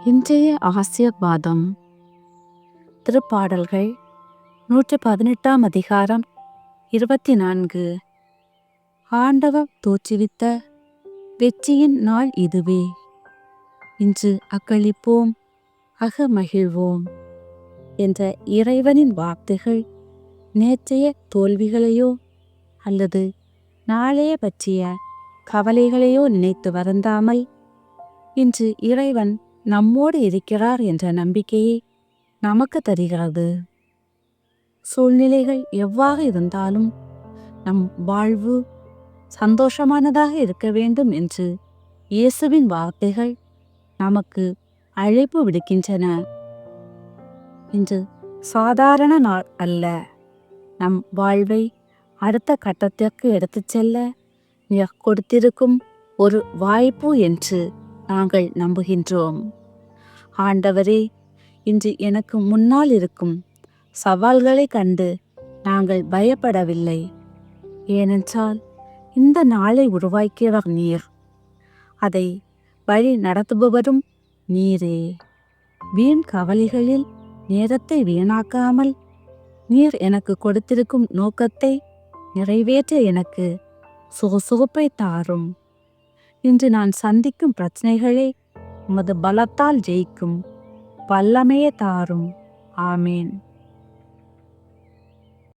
இன்றைய ஆசீர்வாதம். திருப்பாடல்கள் 118 அதிகாரம் 24. ஆண்டவர் தோற்றுவித்த வெற்றியின் நாள் இதுவே. இன்று அக்களிப்போம், அகமகிழ்வோம் என்ற இறைவனின் வார்த்தைகள் நேற்றைய தோல்விகளையோ அல்லது நாளைய பற்றிய கவலைகளையோ நினைத்து வருந்தாமல், இன்று இறைவன் நம்மோடு இருக்கிறார் என்ற நம்பிக்கையை நமக்கு தருகிறது. சூழ்நிலைகள் எவ்வாறு இருந்தாலும் நம் வாழ்வு சந்தோஷமானதாக இருக்க வேண்டும் என்று இயேசுவின் வார்த்தைகள் நமக்கு அழைப்பு விடுக்கின்றன. இன்று சாதாரண நாள் அல்ல. நம் வாழ்வை அடுத்த கட்டத்திற்கு எடுத்துச் செல்ல நீர் கொடுத்திருக்கும் ஒரு வாய்ப்பு என்று நாங்கள் நம்புகின்றோம். ஆண்டவரே, இன்று எனக்கு முன்னால் இருக்கும் சவால்களை கண்டு நாங்கள் பயப்படவில்லை. ஏனென்றால் இந்த நாளை உருவாக்கியவர் நீர், அதை வழி நடத்துபவரும் நீரே. வீண் கவலைகளில் நேரத்தை வீணாக்காமல் நீர் எனக்கு கொடுத்திருக்கும் நோக்கத்தை நிறைவேற்ற எனக்கு சுறுசுறுப்பை தாரும். இன்று நான் சந்திக்கும் பிரச்சனைகளை உமது பலத்தால் ஜெயிக்கும் வல்லமையை தாரும். ஆமேன்.